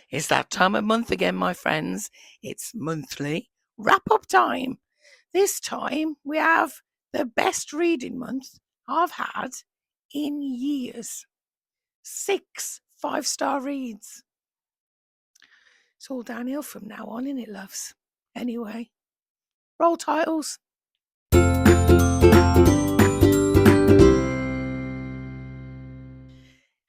It's that time of month again, my friends. It's monthly wrap-up time. This time we have the best reading month I've had in years. 6 5-star reads. It's all downhill from now on, isn't it, loves? Anyway, roll titles.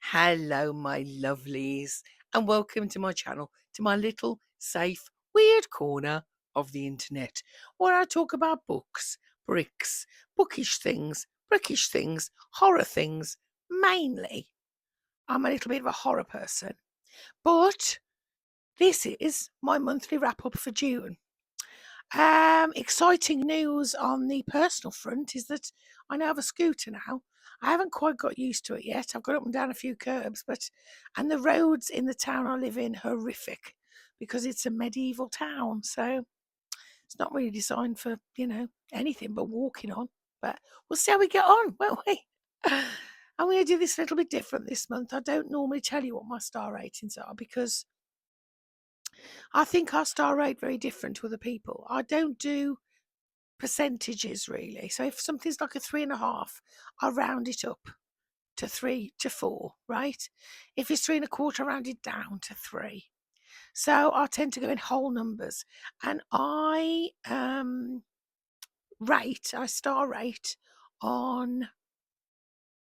Hello, my lovelies, and welcome to my channel, to my little safe, weird corner of the internet, where I talk about books, bricks, bookish things, brickish things, horror things, mainly. I'm a little bit of a horror person, but this is my monthly wrap up for June. Exciting news on the personal front is that I now have a scooter now. I haven't quite got used to it yet. I've got up and down a few curbs, and the roads in the town I live in horrific because it's a medieval town. So it's not really designed for, anything but walking on. But we'll see how we get on, won't we? I'm going to do this a little bit different this month. I don't normally tell you what my star ratings are because I think our star rate very different to other people. I don't do percentages really. So if something's like a 3.5, I'll round it up to 3 to 4, right? If it's 3.25, I round it down to 3. So I tend to go in whole numbers, and I star rate on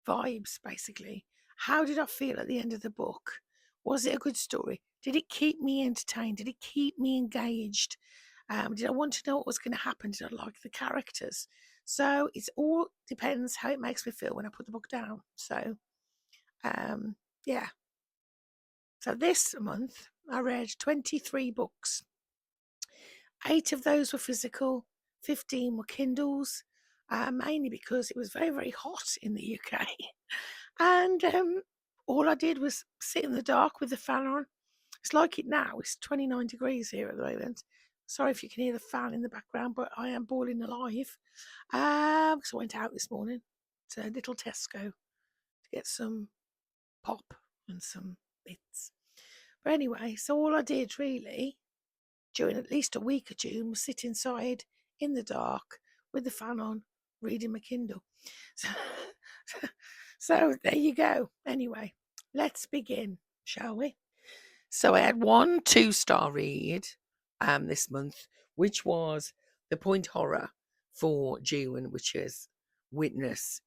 vibes basically. How did I feel at the end of the book? Was it a good story? Did it keep me entertained? Did it keep me engaged? Did I want to know what was going to happen? Did I like the characters? So it's all depends how it makes me feel when I put the book down. So yeah. So this month I read 23 books. 8 of those were physical, 15 were Kindles, mainly because it was very, very hot in the UK. And all I did was sit in the dark with the fan on. It's like it now. It's 29 degrees here at the moment. Sorry if you can hear the fan in the background, but I am boiling alive. Because I went out this morning to a little Tesco to get some pop and some bits. But anyway, so all I did really during at least a week of June was sit inside in the dark with the fan on, reading my Kindle. So, so there you go. Anyway, let's begin, shall we? So I had one 2-star read this month, which was The Point Horror for June, which is Witness.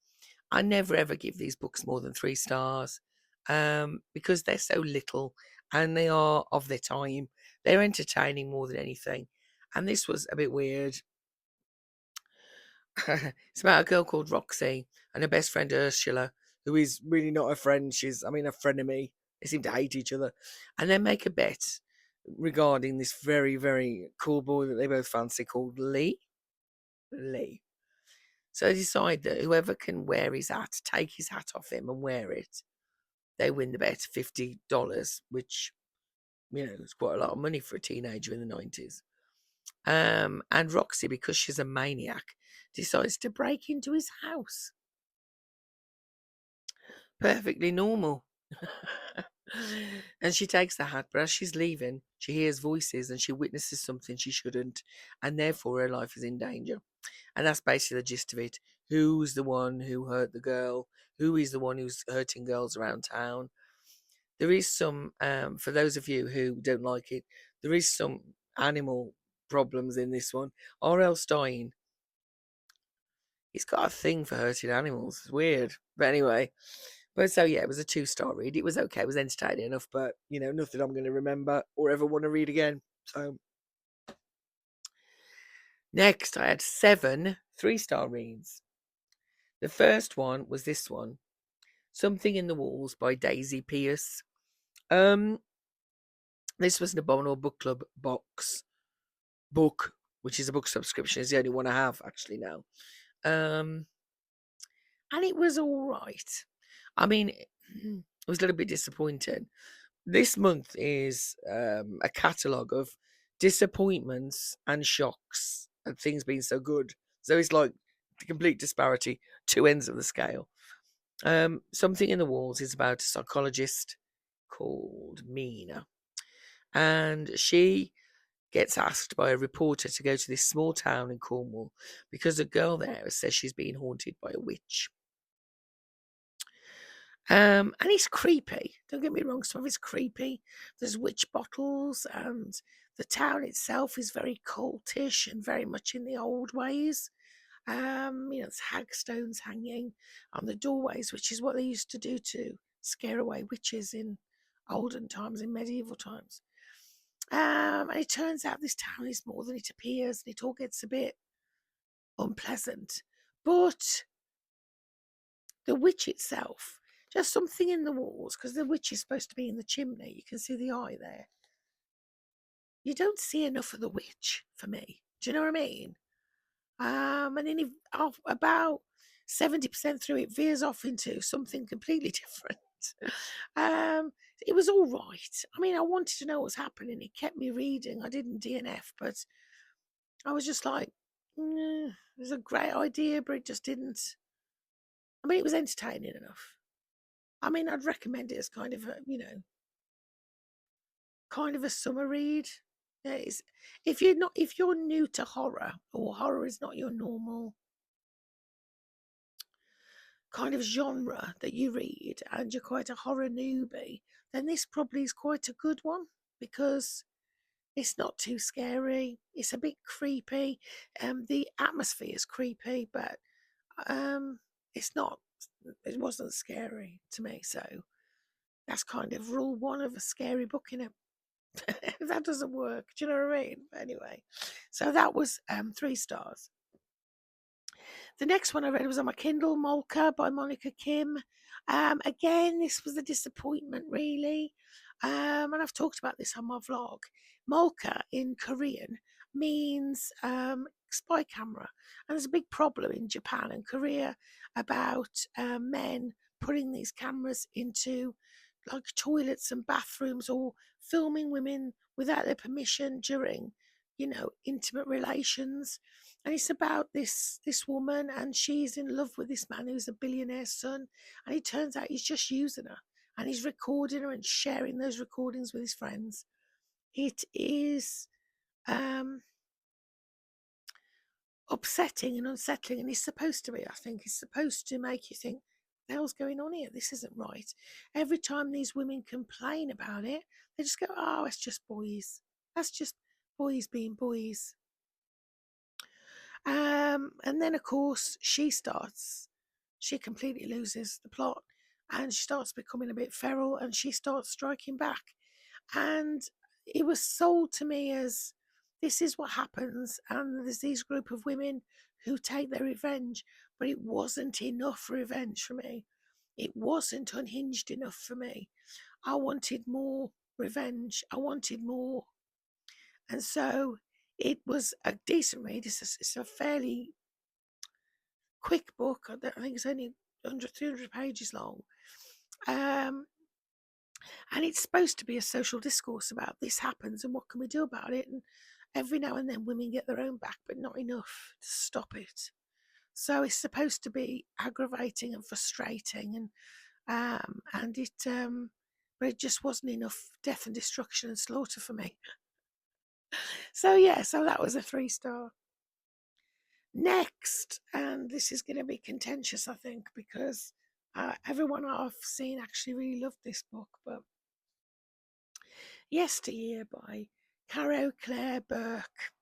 I never ever give these books more than 3 stars because they're so little and they are of their time. They're entertaining more than anything. And this was a bit weird. It's about a girl called Roxy and her best friend Ursula, who is really not a friend. She's, a frenemy. They seem to hate each other. And they make a bet regarding this very, very cool boy that they both fancy called Lee. Lee. So they decide that whoever can wear his hat, take his hat off him and wear it, they win the bet, $50, which, is quite a lot of money for a teenager in the 90s. And Roxy, because she's a maniac, decides to break into his house. Perfectly normal. And she takes the hat, but as she's leaving, she hears voices and she witnesses something she shouldn't, and therefore her life is in danger. And that's basically the gist of it. Who's the one who hurt the girl? Who is the one who's hurting girls around town? There is some, for those of you who don't like it, there is some animal problems in this one. R.L. Stein, he's got a thing for hurting animals. It's weird. But anyway, so yeah, it was a 2-star read. It was okay. It was entertaining enough, but, nothing I'm going to remember or ever want to read again. So next, I had 7 3-star reads. The first one was this one, Something in the Walls by Daisy Pierce. This was an Abominable Book Club book, which is a book subscription. It's the only one I have actually now. And it was all right. It was a little bit disappointing. This month is a catalogue of disappointments and shocks and things being so good. So it's like the complete disparity, 2 ends of the scale. Something in the Walls is about a psychologist called Mina. And she gets asked by a reporter to go to this small town in Cornwall because a girl there says she's been haunted by a witch. And it's creepy. Don't get me wrong, some of it's creepy. There's witch bottles, and the town itself is very cultish and very much in the old ways. There's hagstones hanging on the doorways, which is what they used to do to scare away witches in olden times, in medieval times. And it turns out this town is more than it appears, and it all gets a bit unpleasant. But the witch itself, just something in the walls, because the witch is supposed to be in the chimney. You can see the eye there. You don't see enough of the witch for me. Do you know what I mean? And then about 70% through, it veers off into something completely different. It was all right. I mean, I wanted to know what was happening. It kept me reading. I didn't DNF, but I was just like, it was a great idea, but it just didn't. I mean, it was entertaining enough. I mean, I'd recommend it as kind of a summer read. Yeah, if you're new to horror, or horror is not your normal kind of genre that you read, and you're quite a horror newbie, then this probably is quite a good one, because it's not too scary. It's a bit creepy. The atmosphere is creepy, but it's not. It wasn't scary to me, so that's kind of rule one of a scary book in it. If that doesn't work, do you know what I mean? But anyway, so that was 3 stars. The next one I read was on my Kindle, Molka by Monica Kim. Again, this was a disappointment, really. And I've talked about this on my vlog. Molka in Korean means spy camera. And there's a big problem in Japan and Korea about men putting these cameras into like toilets and bathrooms, or filming women without their permission during, intimate relations. And it's about this woman, and she's in love with this man who's a billionaire's son, and it turns out he's just using her, and he's recording her and sharing those recordings with his friends. It is upsetting and unsettling, and it's supposed to be, I think, it's supposed to make you think, what the hell's going on here? This isn't right. Every time these women complain about it, they just go, oh, it's just boys. That's just boys being boys. And then, of course, she completely loses the plot, and she starts becoming a bit feral, and she starts striking back. And it was sold to me as, this is what happens, and there's these group of women who take their revenge, but it wasn't enough revenge for me. It wasn't unhinged enough for me. I wanted more revenge. I wanted more. And so it was a decent read. It's a fairly quick book. I think it's only 100, 300 pages long. And it's supposed to be a social discourse about this happens and what can we do about it. And every now and then women get their own back, but not enough to stop it. So it's supposed to be aggravating and frustrating, and it but it just wasn't enough death and destruction and slaughter for me. So yeah, so that was a 3-star. Next, and this is going to be contentious, I think, because everyone I've seen actually really loved this book, but Yesteryear by Caro Claire Burke.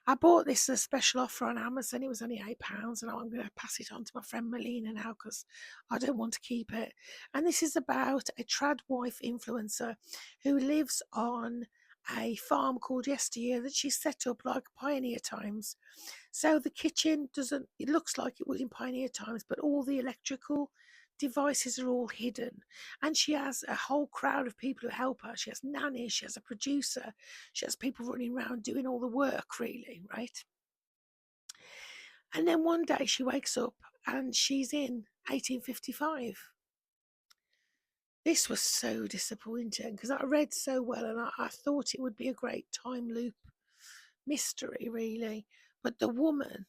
I bought this as a special offer on Amazon. It was only £8, and I'm going to pass it on to my friend Melina now because I don't want to keep it. And this is about a trad wife influencer who lives on a farm called Yesteryear that she set up like pioneer times. So the kitchen it looks like it was in pioneer times, but all the electrical devices are all hidden. And she has a whole crowd of people who help her. She has nannies, she has a producer, she has people running around doing all the work, really, right? And then one day she wakes up and she's in 1855. This was so disappointing because I read so well, and I thought it would be a great time loop mystery, really. But the woman,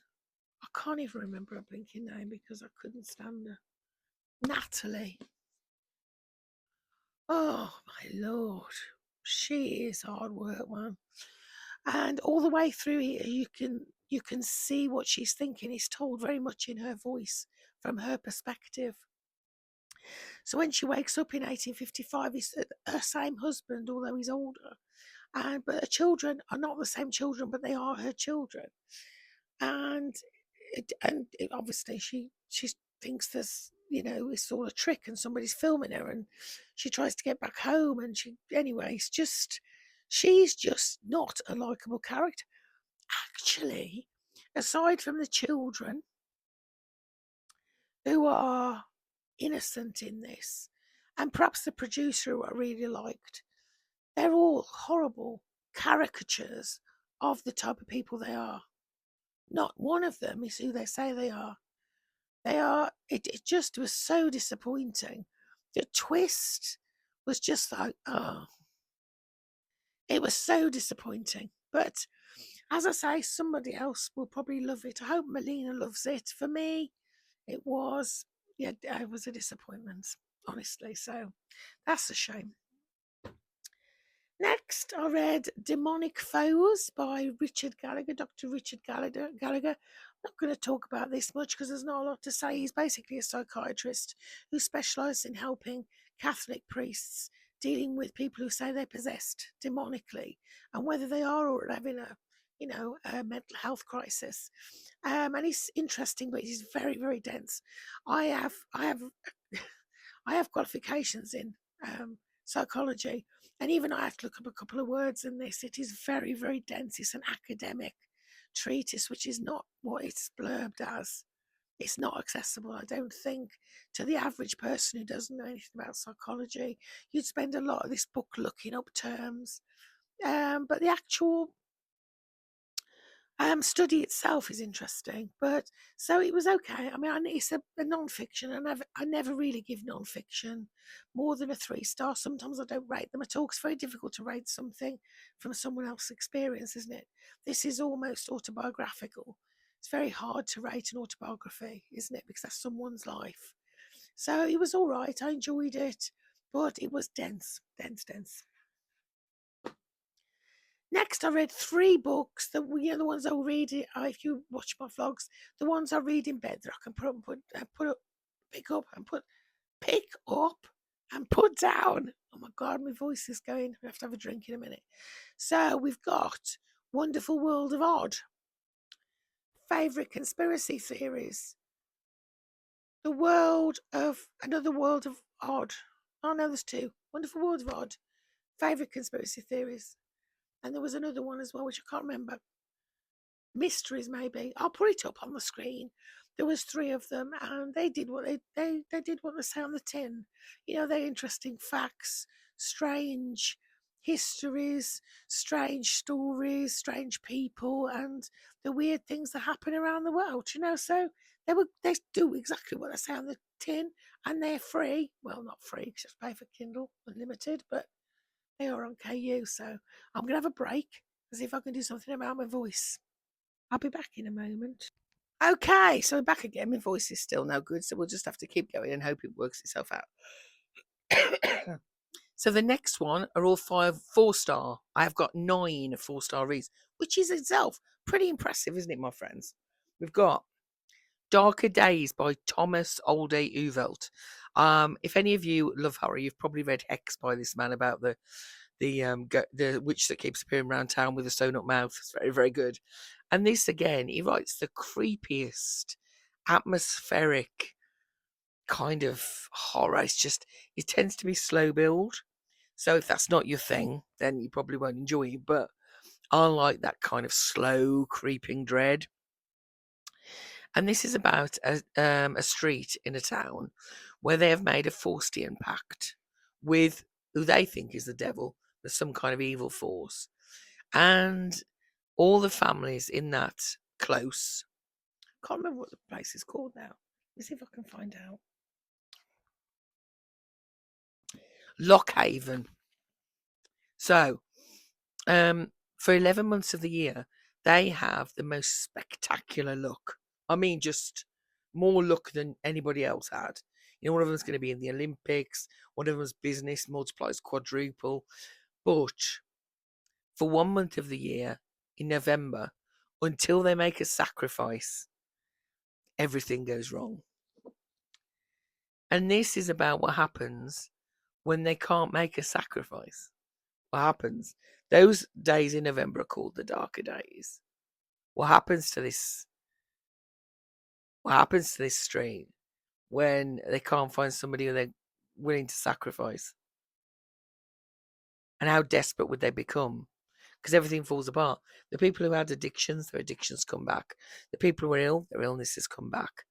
I can't even remember her blinking name because I couldn't stand her. Natalie. Oh, my Lord. She is hard work, man. And all the way through here, you can see what she's thinking. It's told very much in her voice, from her perspective. So when she wakes up in 1855, it's her same husband, although he's older. But her children are not the same children, but they are her children. And obviously she thinks there's, it's all a trick and somebody's filming her, and she tries to get back home, and she's just not a likable character. Actually, aside from the children who are innocent in this, and perhaps the producer who I really liked, they're all horrible caricatures of the type of people they are. Not one of them is who they say they are. It just was so disappointing. The twist was just like, oh, it was so disappointing. But as I say, somebody else will probably love it. I hope Melina loves it. For me, it was a disappointment, honestly. So that's a shame. Next, I read Demonic Foes by Richard Gallagher, Dr. Richard Gallagher. I'm not going to talk about this much because there's not a lot to say. He's basically a psychiatrist who specialises in helping Catholic priests dealing with people who say they're possessed demonically, and whether they are or having a mental health crisis. And it's interesting, but he's very, very dense. I have I have qualifications in psychology, and even I have to look up a couple of words in this. It is very, very dense. It's an academic treatise, which is not what it's blurbed as. It's not accessible, I don't think, to the average person who doesn't know anything about psychology. You'd spend a lot of this book looking up terms. But the actual study itself is interesting, but so it was okay. I mean, it's a non-fiction, and I never really give non-fiction more than a 3-star. Sometimes I don't rate them at all. It's very difficult to rate something from someone else's experience, isn't it? This is almost autobiographical. It's very hard to rate an autobiography, isn't it? Because that's someone's life. So it was all right. I enjoyed it, but it was dense, dense, dense. Next, I read 3 books that the ones I'll read. If you watch my vlogs, the ones I read in bed that I can pick up and put down. Oh my God, my voice is going. I have to have a drink in a minute. So we've got Wonderful World of Odd, Favorite Conspiracy Theories, Another World of Odd. Oh no, there's 2. Wonderful World of Odd, Favorite Conspiracy Theories, and there was another one as well, which I can't remember. Mysteries, maybe. I'll put it up on the screen. There was 3 of them, and they did what they did what they say on the tin. They're interesting facts, strange histories, strange stories, strange people, and the weird things that happen around the world. So they do exactly what they say on the tin, and they're free. Well, not free because you have to pay for Kindle Unlimited, but they are on KU. So I'm gonna have a break and see if I can do something about my voice. I'll be back in a moment. Okay, so we're back again. My voice is still no good, so we'll just have to keep going and hope it works itself out. So the next one are all 4-star. I have got 9 4-star reads, which is itself pretty impressive, isn't it, my friends? We've got Darker Days by Thomas Olde Uvelt. If any of you love horror, you've probably read Hex by this man about the witch that keeps appearing around town with a sewn up mouth. It's very, very good. And this again, he writes the creepiest, atmospheric kind of horror. It tends to be slow build. So if that's not your thing, then you probably won't enjoy it. But I like that kind of slow creeping dread. And this is about a street in a town where they have made a Faustian pact with who they think is the devil. There's some kind of evil force. And all the families in that close, I can't remember what the place is called now. Let's see if I can find out. Lockhaven. So, for 11 months of the year, they have the most spectacular luck. I mean, just more luck than anybody else had. One of them's going to be in the Olympics. One of them's business multiplies quadruple. But for 1 month of the year, in November, until they make a sacrifice, everything goes wrong. And this is about what happens when they can't make a sacrifice. What happens? Those days in November are called the darker days. What happens to this? What happens to this stream when they can't find somebody who they're willing to sacrifice? And how desperate would they become? Because everything falls apart. The people who had addictions, their addictions come back. The people who were ill, their illnesses come back.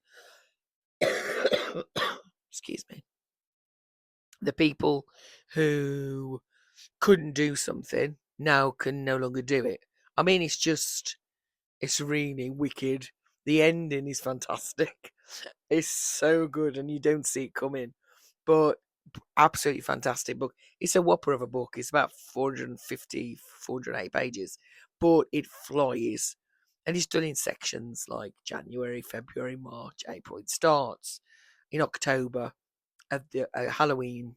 Excuse me. The people who couldn't do something now can no longer do it. I mean, it's really wicked. The ending is fantastic. It's so good, and you don't see it coming. But absolutely fantastic book. It's a whopper of a book. It's about 450, 408 pages, but it flies. And it's done in sections like January, February, March, April. It starts in October at the Halloween,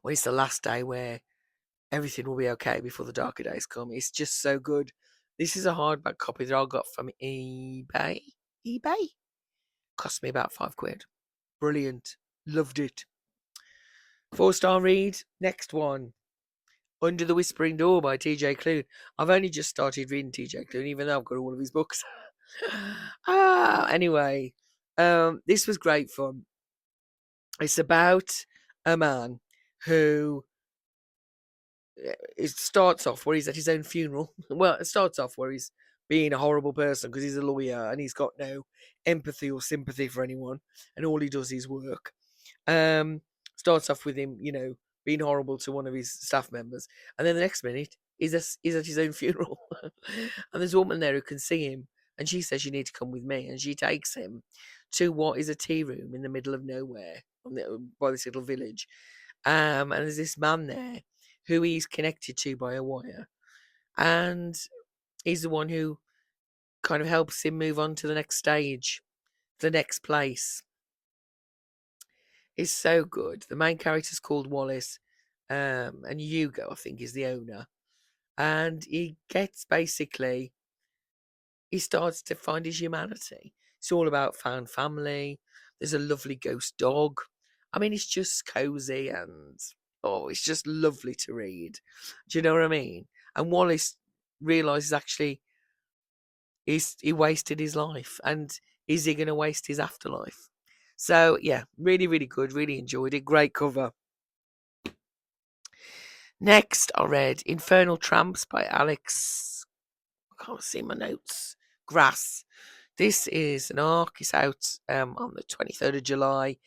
when it's the last day where everything will be okay before the darker days come. It's just so good. This is a hardback copy that I got from eBay. eBay? Cost me about £5. Brilliant. Loved it. 4-star read. Next one. Under the Whispering Door by TJ Klune. I've only just started reading TJ Klune, even though I've got all of his books. Anyway, this was great fun. It's about a man who, it starts off where he's at his own funeral. Well, it starts off where he's being a horrible person because he's a lawyer and he's got no empathy or sympathy for anyone, and all he does is work. Starts off with him, being horrible to one of his staff members, and then the next minute he's at his own funeral. And there's a woman there who can see him, and she says, "You need to come with me," and she takes him to what is a tea room in the middle of nowhere by this little village. And there's this man there who he's connected to by a wire, and he's the one who kind of helps him move on to the next stage, the next place. It's so good. The main character's called Wallace, and Hugo, I think, is the owner. And he starts to find his humanity. It's all about found family. There's a lovely ghost dog. I mean, it's just cozy and, it's just lovely to read. Do you know what I mean? And Wallace realizes actually he wasted his life, and is he going to waste his afterlife? So yeah, really, really good. Really enjoyed it. Great cover. Next, I read Infernal Tramps by Alex. I can't see my notes. Grass. This is an arc. It's out on the 23rd of July.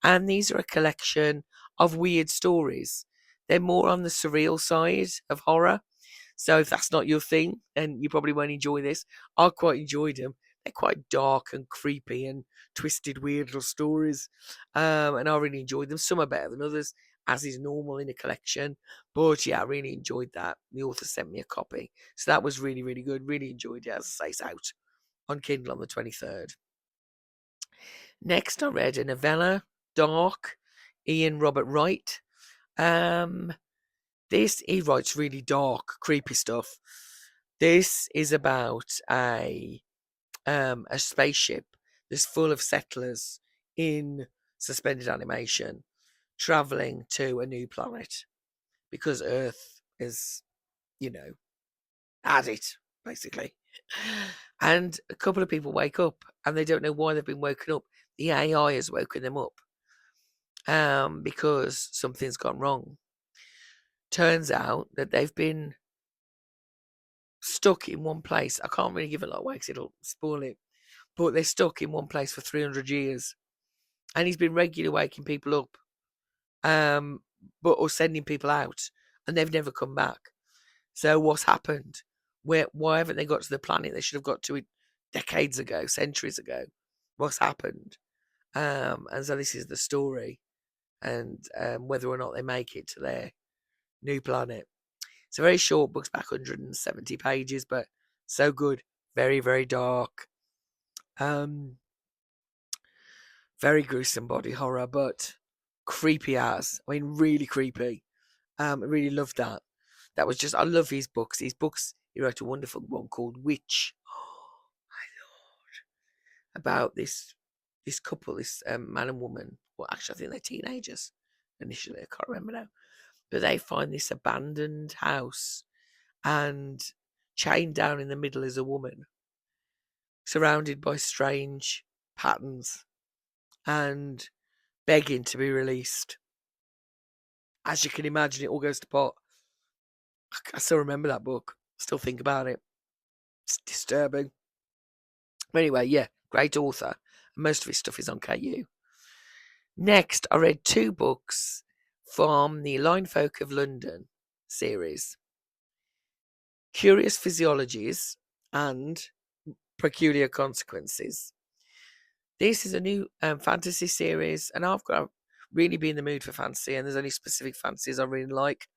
And these are a collection of weird stories. They're more on the surreal side of horror. So if that's not your thing, then you probably won't enjoy this. I quite enjoyed them. They're quite dark and creepy and twisted, weird little stories. And I really enjoyed them. Some are better than others, as is normal in a collection. But yeah, I really enjoyed that. The author sent me a copy. So that was really, really good. Really enjoyed it. As I say, it's out on Kindle on the 23rd. Next, I read a novella, Dark, Ian Robert Wright. He writes really dark, creepy stuff. This is about a spaceship that's full of settlers in suspended animation traveling to a new planet because Earth is, had it, basically. And a couple of people wake up and they don't know why they've been woken up. The AI has woken them up because something's gone wrong. Turns out that they've been stuck in one place. I can't really give a lot away because it'll spoil it. But they're stuck in one place for 300 years. And he's been regularly waking people up, or sending people out. And they've never come back. So what's happened? Why haven't they got to the planet? They should have got to it decades ago, centuries ago. What's happened? And so this is the story. And whether or not they make it to their new planet. It's a very short book, back 170 pages, but so good. Very, very dark. Very gruesome body horror, but creepy as. I mean, really creepy. I really loved that. That was just, I love his books. His books, he wrote a wonderful one called Witch, about this couple, this man and woman. Well, actually, I think they're teenagers initially. I can't remember now. But they find this abandoned house, and chained down in the middle is a woman, surrounded by strange patterns and begging to be released. As you can imagine, it all goes to pot. I still remember that book. Still think about it. It's disturbing. But anyway, yeah, great author. Most of his stuff is on KU. Next, I read 2 books from the Line Folk of London series, Curious Physiologies and Peculiar Consequences. This is a new fantasy series, and I've got to really be in the mood for fantasy, and there's only specific fantasies I really like.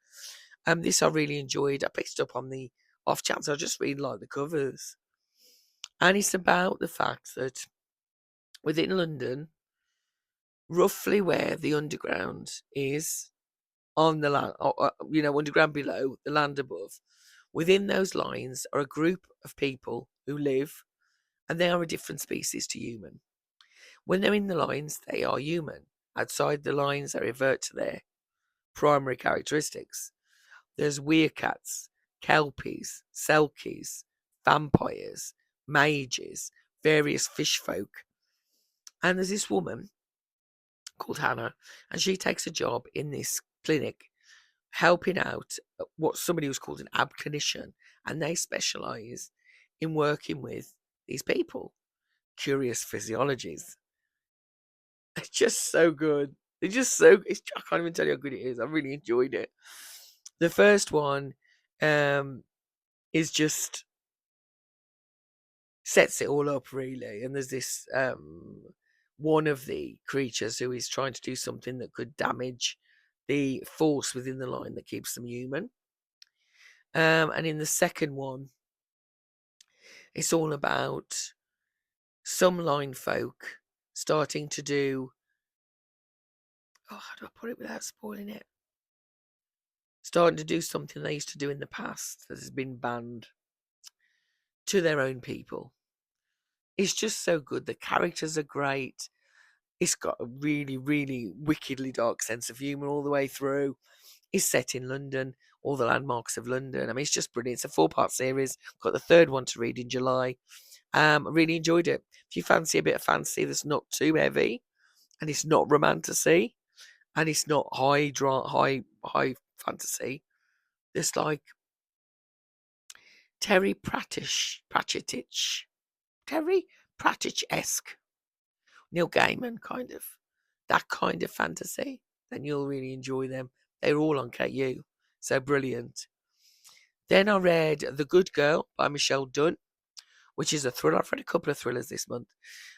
This I really enjoyed. I picked it up on the off chance. I just really like the covers. And it's about the fact that within London, roughly where the underground is, on the land, underground below, the land above, within those lines are a group of people who live, and they are a different species to human. When they're in the lines, they are human. Outside the lines, they revert to their primary characteristics. There's weircats, kelpies, selkies, vampires, mages, various fish folk. And there's this woman called Hannah, and she takes a job in this clinic helping out what somebody was called an ab clinician, and they specialize in working with these people. Curious physiologies. It's just so good. It's just so. I can't even tell you how good it is. I really enjoyed it. The first one is just sets it all up really, and there's this one of the creatures who is trying to do something that could damage the force within the line that keeps them human. And in the second one, it's all about some line folk starting to do. Oh, how do I put it without spoiling it? Starting to do something they used to do in the past that has been banned to their own people. It's just so good. The characters are great. It's got a really, really wickedly dark sense of humour all the way through. It's set in London, all the landmarks of London. I mean, it's just brilliant. It's a 4-part series. Got the third one to read in July. I really enjoyed it. If you fancy a bit of fantasy that's not too heavy, and it's not romantasy, and it's not high fantasy, there's like Terry Pratchett-esque, Neil Gaiman that kind of fantasy, then you'll really enjoy them. They're all on KU, so brilliant. Then I read The Good Girl by Michelle Dunn, which is a thriller. I've read a couple of thrillers this month.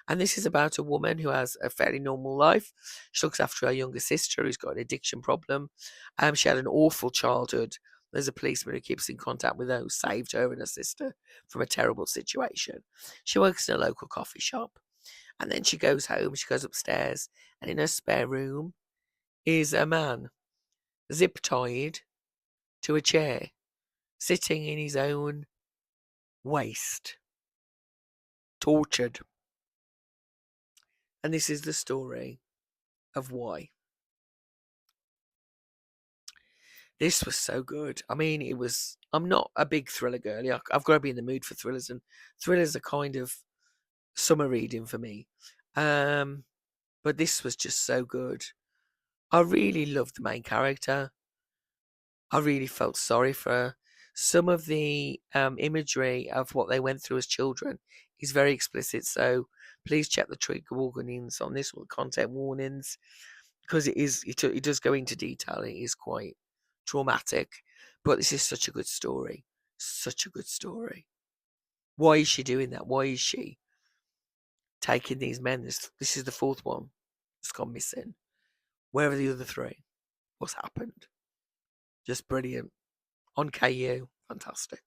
And this is about a woman who has a fairly normal life. She looks after her younger sister who's got an addiction problem. She had an awful childhood. There's a policeman who keeps in contact with her who saved her and her sister from a terrible situation. She works in a local coffee shop. And then she goes home, she goes upstairs, and in her spare room is a man, zip tied to a chair, sitting in his own waste, tortured. And this is the story of why. This was so good. I mean, I'm not a big thriller girly. I've got to be in the mood for thrillers, and thrillers are kind of summer reading for me. But this was just so good. I really loved the main character. I really felt sorry for her. Some of the imagery of what they went through as children is very explicit, so please check the trigger warnings on this, or content warnings, because it does go into detail. It is quite traumatic, but this is such a good story. Such a good story. Why is she doing that? Why is she taking these men? This is the fourth one that's gone missing. Where are the other 3? What's happened? Just brilliant. On KU. Fantastic.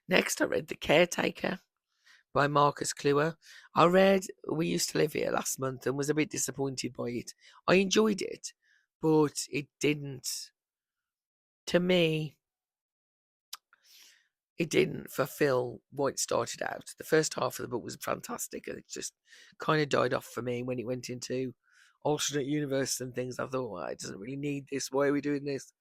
Next, I read The Caretaker by Marcus Cluer. I read We Used to Live Here last month and was a bit disappointed by it. I enjoyed it, but it didn't to me, it didn't fulfill what it started out. The first half of the book was fantastic, and it just kind of died off for me when it went into alternate universe and things. I thought, well, it doesn't really need this. Why are we doing this?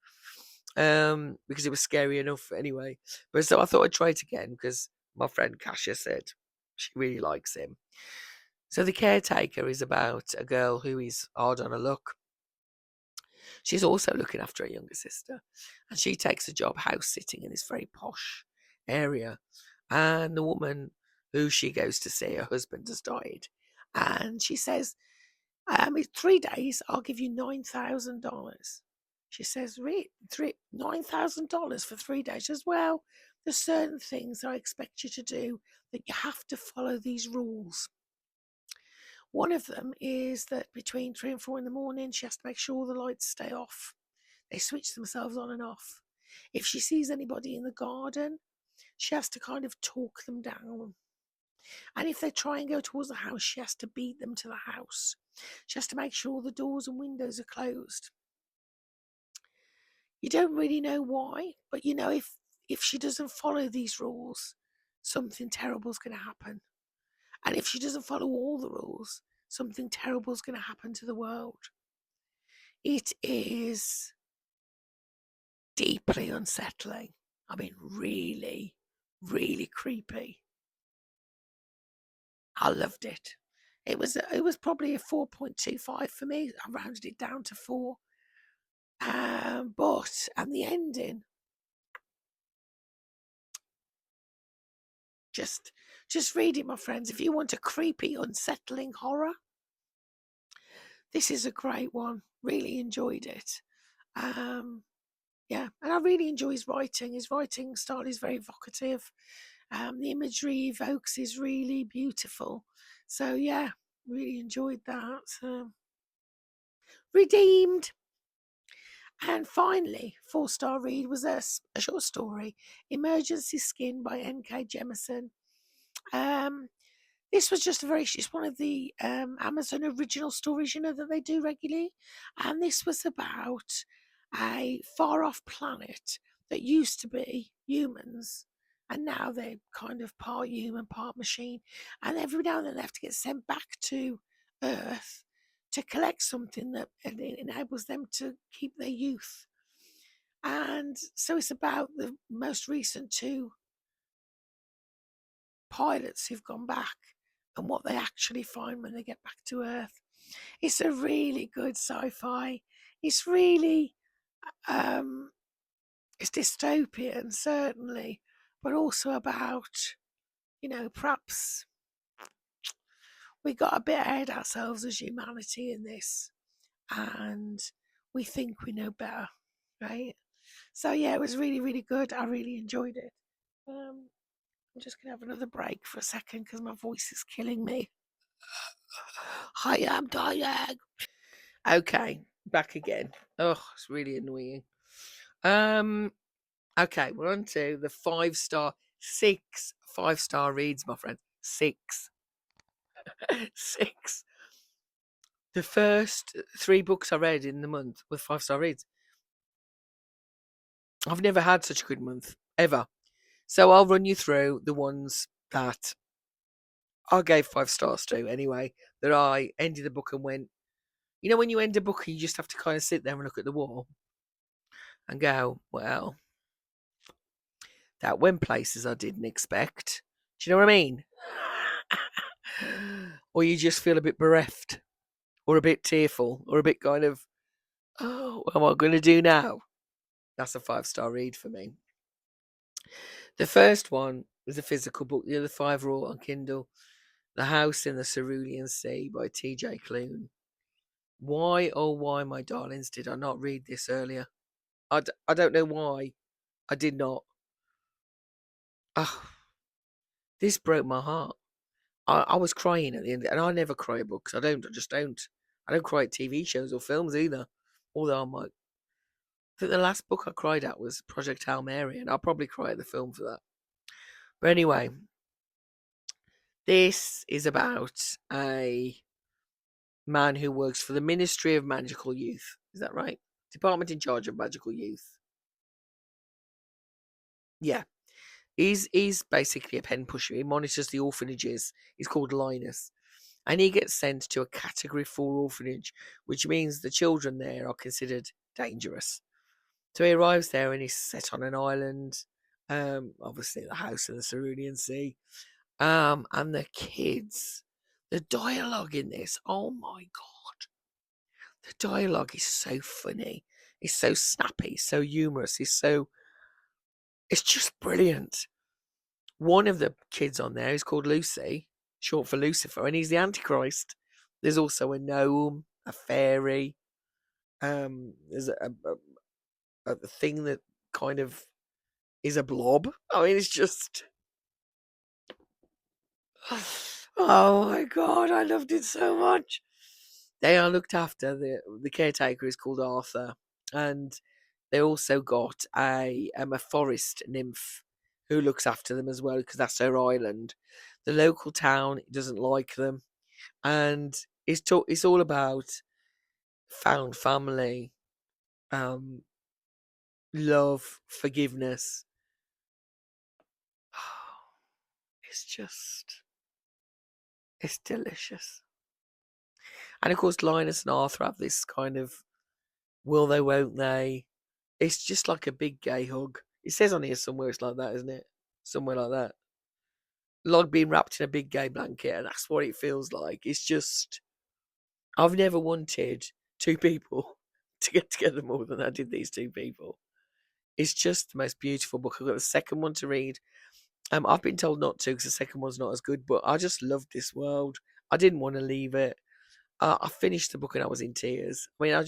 Because it was scary enough anyway. But so I thought I'd try it again because my friend Kasia said she really likes him. So The Caretaker is about a girl who is hard on her luck. She's also looking after her younger sister, and she takes a job house sitting in this very posh area. And the woman who she goes to see, her husband has died, and she says, "In 3 days, I'll give you $9,000." She says, $9,000 for 3 days. She says, well, there's certain things I expect you to do that you have to follow these rules. One of them is that between 3 and 4 in the morning, she has to make sure the lights stay off. They switch themselves on and off. If she sees anybody in the garden, she has to kind of talk them down. And if they try and go towards the house, she has to beat them to the house. She has to make sure the doors and windows are closed. You don't really know why, but you know if she doesn't follow these rules, something terrible is going to happen. And if she doesn't follow all the rules, something terrible is going to happen to the world. It is deeply unsettling. I mean, really, really creepy. I loved it. It was probably a 4.25 for me. I rounded it down to 4. And the ending, just read it, my friends. If you want a creepy, unsettling horror, this is a great one. Really enjoyed it. Yeah, and I really enjoy his writing. His writing style is very evocative. The imagery he evokes is really beautiful. So yeah, really enjoyed that. Redeemed. And finally, 4-star read was a short story, Emergency Skin by N.K. Jemisin. This was just it's one of the Amazon original stories, that they do regularly. And this was about a far off planet that used to be humans. And now they're kind of part human, part machine. And every now and then they have to get sent back to Earth to collect something that enables them to keep their youth. And so it's about the most recent 2 pilots who've gone back and what they actually find when they get back to Earth. It's a really good sci-fi. It's really it's dystopian, certainly, but also about, perhaps we got a bit ahead of ourselves as humanity in this, and we think we know better, right? So yeah, it was really, really good. I really enjoyed it. I'm just gonna have another break for a second because my voice is killing me. I am dying. Okay, back again. Oh, it's really annoying. Um, okay, we're on to the 5-star, 6 5-star reads, my friend. 6. 6. The first 3 books I read in the month were 5-star reads. I've never had such a good month, ever. So I'll run you through the ones that I gave 5 stars to anyway, that I ended the book and went, when you end a book, you just have to kind of sit there and look at the wall and go, well, that went places I didn't expect. Do you know what I mean? Or you just feel a bit bereft or a bit tearful or a bit kind of, oh, what am I going to do now? That's a 5-star read for me. The first one was a physical book. The other 5 were all on Kindle. The House in the Cerulean Sea by T.J. Klune. Why, oh why, my darlings, did I not read this earlier? I don't know why I did not. Oh, this broke my heart. I was crying at the end, and I never cry at books. I just don't. I don't cry at TV shows or films either. Although I think the last book I cried at was Project Hail Mary, and I'll probably cry at the film for that. But anyway, this is about a man who works for the Ministry of Magical Youth. Is that right? Department in charge of Magical Youth. Yeah. He's basically a pen pusher. He monitors the orphanages. He's called Linus. And he gets sent to a category 4 orphanage, which means the children there are considered dangerous. So he arrives there and he's set on an island, obviously the house in the Cerulean Sea. And the kids, the dialogue in this, oh my God. The dialogue is so funny. It's so snappy, so humorous. It's just brilliant. One of the kids on there is called Lucy, short for Lucifer, and he's the Antichrist. There's also a gnome, a fairy. There's a thing that kind of is a blob. I mean, it's just oh my God, I loved it so much. They are looked after. The caretaker is called Arthur, and they also got a forest nymph who looks after them as well because that's their island. The local town doesn't like them, and it's all about found family, um, love, forgiveness. It's just it's delicious. And of course, Linus and Arthur have this kind of will they, won't they? It's just like a big gay hug. It says on here somewhere it's like that, isn't it? Somewhere like that. Like being wrapped in a big gay blanket, and that's what it feels like. It's just, I've never wanted two people to get together more than I did these two people. It's just the most beautiful book. I've got the second one to read. I've been told not to because the second one's not as good, but I just loved this world. I didn't want to leave it. I finished the book and I was in tears. I mean, God,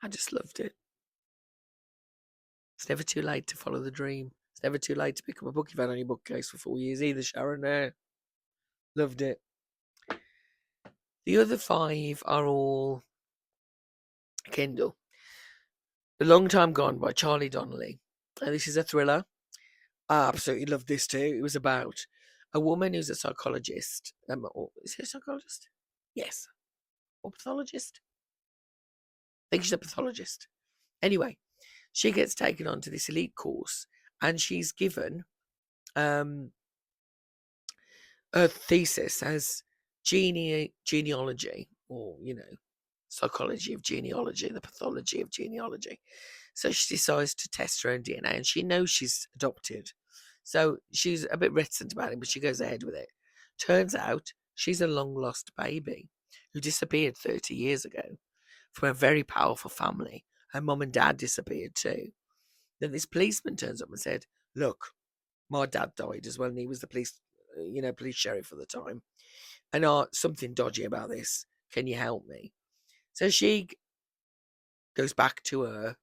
I just loved it. It's never too late to follow the dream. It's never too late to pick up a book you've had on your bookcase for 4 years either, Sharon. Loved it. The other five are all Kindle. The Long Time Gone by Charlie Donnelly. And this is a thriller. I absolutely loved this too. It was about a woman who's a psychologist. Is she a psychologist? Yes. Or pathologist? I think she's a pathologist. Anyway, she gets taken onto this elite course and she's given um, a thesis as genealogy, or psychology of genealogy, the pathology of genealogy. So she decides to test her own DNA, and she knows she's adopted. So she's a bit reticent about it, but she goes ahead with it. Turns out she's a long lost baby who disappeared 30 years ago from a very powerful family. Her mum and dad disappeared too. Then this policeman turns up and said, "Look, my dad died as well, and he was the police sheriff at the time. And something dodgy about this. Can you help me?" So she goes back to her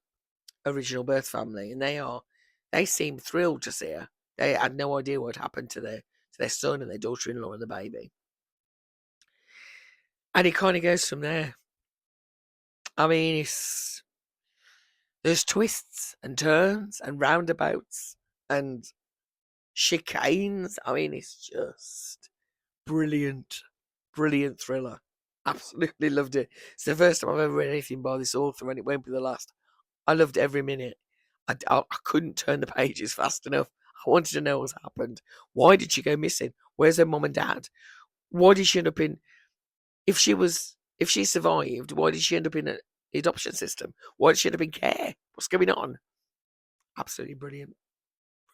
original birth family, and they seem thrilled to see her. They had no idea what happened to their son and their daughter-in-law and the baby. And it kind of goes from there. I mean, there's twists and turns and roundabouts and chicanes. I mean, it's just brilliant, brilliant thriller. Absolutely loved it. It's the first time I've ever read anything by this author, and it won't be the last. I loved every minute. I couldn't turn the pages fast enough. I wanted to know what's happened. Why did she go missing? Where's her mum and dad? Why did she end up in? If she survived, why did she end up in the adoption system? Why did she end up in care? What's going on? Absolutely brilliant,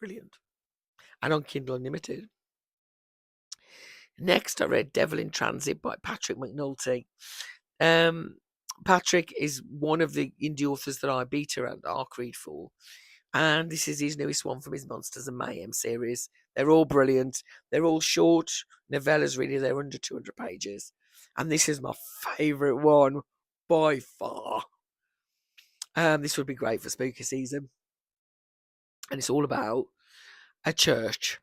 brilliant. And on Kindle Unlimited. Next, I read Devil in Transit by Patrick McNulty. Um, Patrick is one of the indie authors that I beat around Arc Read for. And this is his newest one from his Monsters and Mayhem series. They're all brilliant. They're all short novellas, really. They're under 200 pages. And this is my favourite one by far. This would be great for spooky season. And it's all about a church.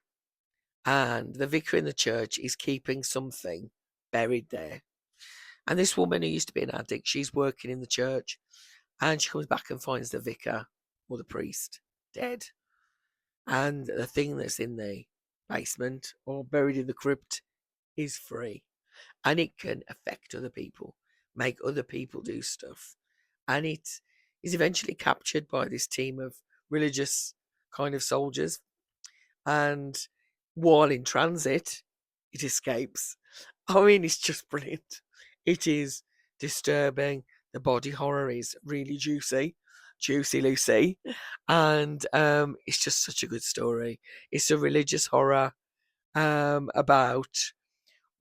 And the vicar in the church is keeping something buried there. And this woman who used to be an addict, she's working in the church. And she comes back and finds the vicar or the priest dead. And the thing that's in the basement or buried in the crypt is free. And it can affect other people, make other people do stuff. And is eventually captured by this team of religious kind of soldiers, and while in transit, it escapes. I mean, it's just brilliant. It is disturbing. The body horror is really juicy, juicy Lucy, and it's just such a good story. It's a religious horror about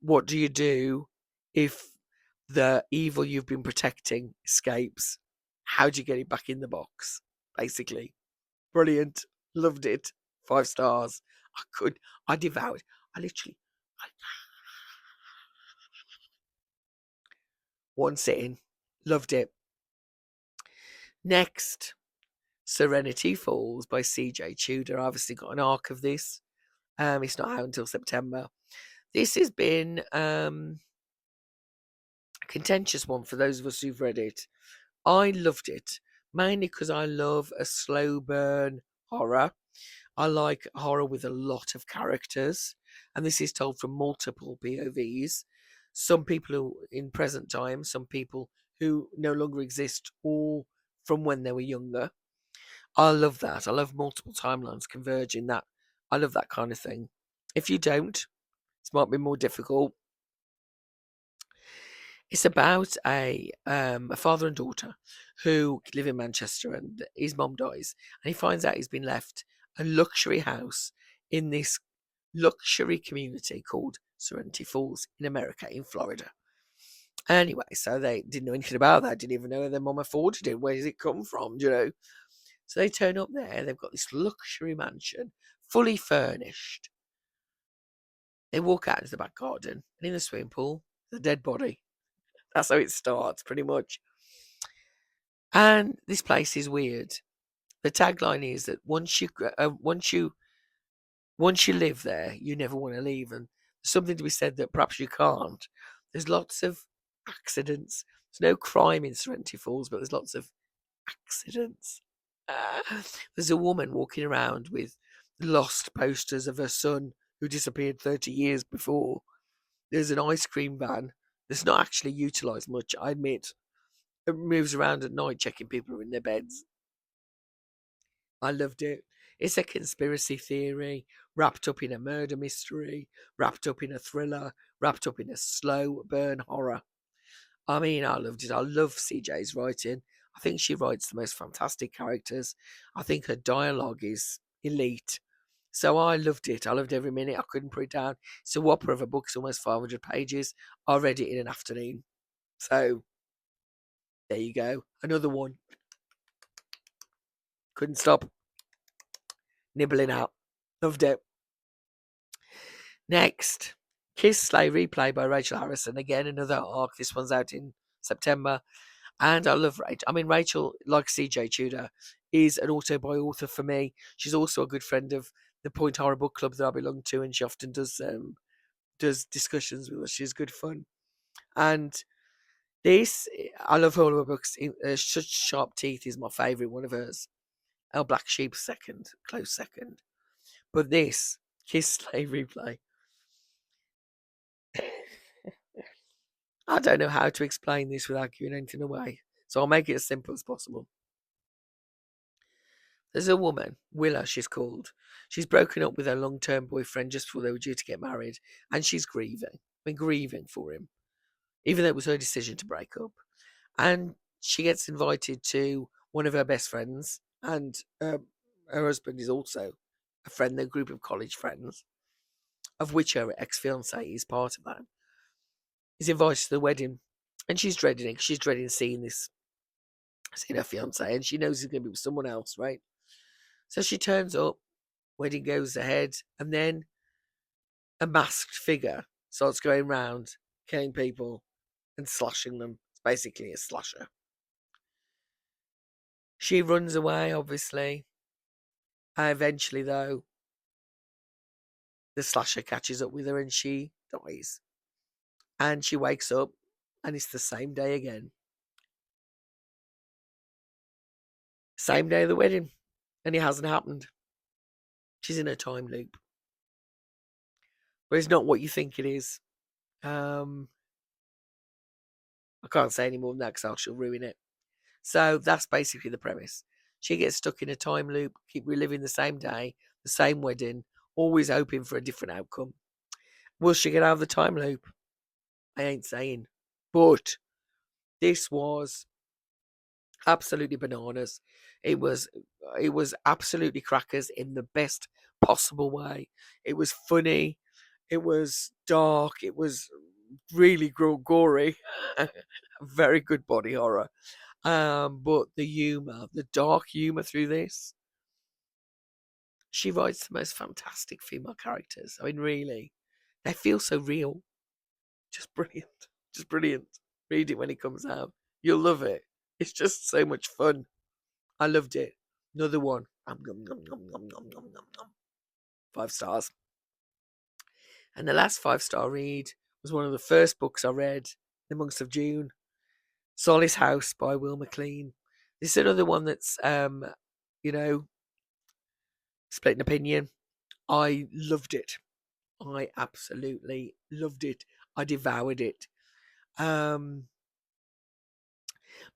what do you do if the evil you've been protecting escapes? How do you get it back in the box? Basically, brilliant. Loved it. 5 stars. I devoured. I literally, I, one sitting. Loved it. Next, Serenity Falls by CJ Tudor. I obviously got an arc of this. It's not out until September. This has been a contentious one for those of us who've read it. I loved it, mainly because I love a slow burn horror. I like horror with a lot of characters, and this is told from multiple POVs. Some people who in present time, some people who no longer exist, or from when they were younger. I love that. I love multiple timelines converging. That I love that kind of thing. If you don't, this might be more difficult. It's about a father and daughter who live in Manchester, and his mom dies, and he finds out he's been left a luxury house in this luxury community called Serenity Falls in America, in Florida. Anyway, so they didn't know anything about that, didn't even know their mom afforded it. Where does it come from? Do you know? So they turn up there, they've got this luxury mansion, fully furnished. They walk out into the back garden, and in the swimming pool, the dead body. That's how it starts, pretty much. And this place is weird. The tagline is that once you live there, you never want to leave. And there's something to be said that perhaps you can't. There's lots of accidents. There's no crime in Serenity Falls, but there's lots of accidents. There's a woman walking around with lost posters of her son who disappeared 30 years before. There's an ice cream van that's not actually utilised much, I admit. It moves around at night checking people are in their beds. I loved it. It's a conspiracy theory wrapped up in a murder mystery, wrapped up in a thriller, wrapped up in a slow burn horror. I mean, I loved it. I love CJ's writing. I think she writes the most fantastic characters. I think her dialogue is elite. So I loved it. I loved every minute. I couldn't put it down. It's a whopper of a book. It's almost 500 pages. I read it in an afternoon. So there you go. Another one. Couldn't stop nibbling out. Loved it. Next, Kiss Slay Replay by Rachel Harrison. Again, another arc. This one's out in September. And I love Rachel. I mean, Rachel, like CJ Tudor, is an auto-buy author for me. She's also a good friend of the Point Horror Book Club that I belong to, and she often does discussions with us. She's good fun. And this, I love all of her books. Such Sharp Teeth is my favourite one of hers. El Black Sheep second, close second. But this, Kiss Slay Replay, I don't know how to explain this without giving anything away. So I'll make it as simple as possible. There's a woman, Willa, she's called. She's broken up with her long term boyfriend just before they were due to get married, and she's grieving. Been grieving for him, even though it was her decision to break up. And she gets invited to one of her best friends, and her husband is also a friend, a group of college friends, of which her ex fiance is part of that. Is invited to the wedding, and she's dreading it. She's dreading seeing her fiance, and she knows he's going to be with someone else, right? So she turns up, wedding goes ahead, and then a masked figure starts going round, killing people and slashing them. It's basically a slasher. She runs away, obviously. Eventually, though, the slasher catches up with her and she dies. And she wakes up, and it's the same day again. Same day of the wedding, and it hasn't happened. She's in a time loop. But it's not what you think it is. I can't say any more than that because she'll ruin it. So that's basically the premise. She gets stuck in a time loop, keep reliving the same day, the same wedding, always hoping for a different outcome. Will she get out of the time loop? I ain't saying. But this was absolutely bananas. It was absolutely crackers in the best possible way. It was funny. It was dark. It was really gory. Very good body horror. But the humor, the dark humor through this, she writes the most fantastic female characters. I mean, really, they feel so real. Just brilliant. Just brilliant. Read it when it comes out. You'll love it. It's just so much fun. I loved it. Another one. 5 stars. And the last 5-star read was one of the first books I read, The Monks of June. Solace House by Will MacLean. This is another one that's, you know, split an opinion. I loved it. I absolutely loved it. I devoured it.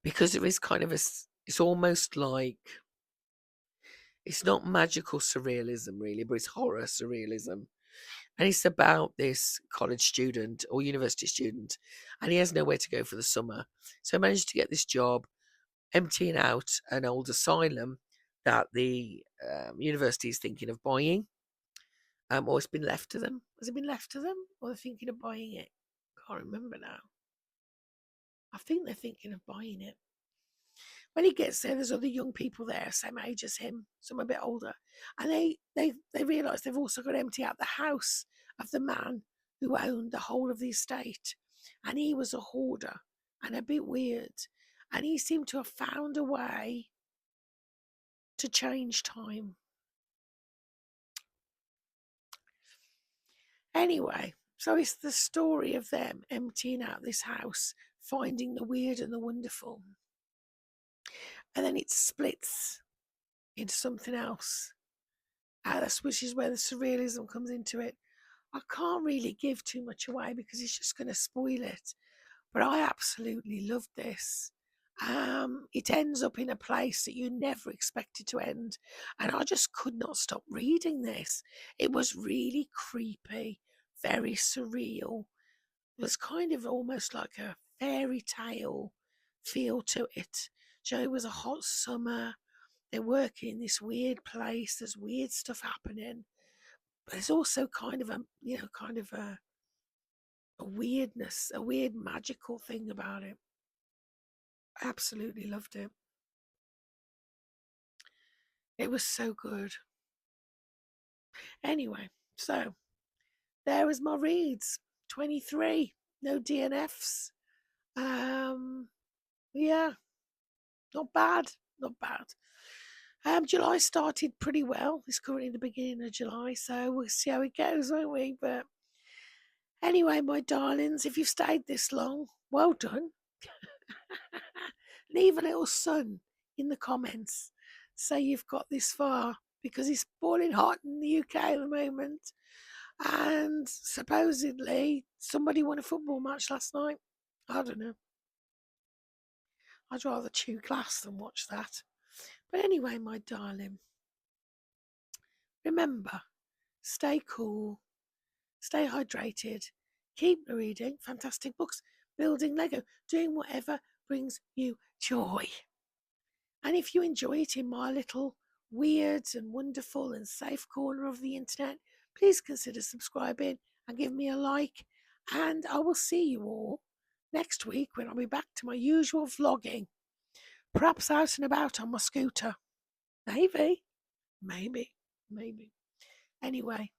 Because there is kind of it's almost like, it's not magical surrealism really, but it's horror surrealism. And it's about this college student or university student, and he has nowhere to go for the summer. So he managed to get this job emptying out an old asylum that the university is thinking of buying. Or it's been left to them. Has it been left to them? Or they're thinking of buying it? Can't remember now. I think they're thinking of buying it. When he gets there, there's other young people there, same age as him, some a bit older, and they realise they've also got to empty out the house of the man who owned the whole of the estate, and he was a hoarder and a bit weird, and he seemed to have found a way to change time. Anyway, so it's the story of them emptying out this house, finding the weird and the wonderful, and then it splits into something else. Which is where the surrealism comes into it. I can't really give too much away because it's just going to spoil it. But I absolutely loved this. It ends up in a place that you never expected to end, and I just could not stop reading this. It was really creepy, very surreal. It was kind of almost like a fairy tale feel to it. So it was a hot summer. They're working in this weird place. There's weird stuff happening, but there's also kind of a weirdness, a weird magical thing about it. I absolutely loved it. It was so good. Anyway, so there was my reads. 23. No DNFs. Yeah, not bad. Not bad. July started pretty well. It's currently the beginning of July, so we'll see how it goes, won't we? But anyway, my darlings, if you've stayed this long, well done. Leave a little sun in the comments. Say you've got this far, because it's boiling hot in the UK at the moment. And supposedly somebody won a football match last night. I don't know. I'd rather chew glass than watch that. But anyway, my darling, remember, stay cool, stay hydrated, keep reading fantastic books, building Lego, doing whatever brings you joy. And if you enjoy it in my little weird and wonderful and safe corner of the internet, please consider subscribing and give me a like. And I will see you all next week when I'll be back to my usual vlogging. Perhaps out and about on my scooter. Maybe, maybe, maybe. Anyway,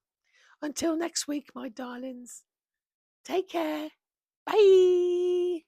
until next week, my darlings, take care. Bye.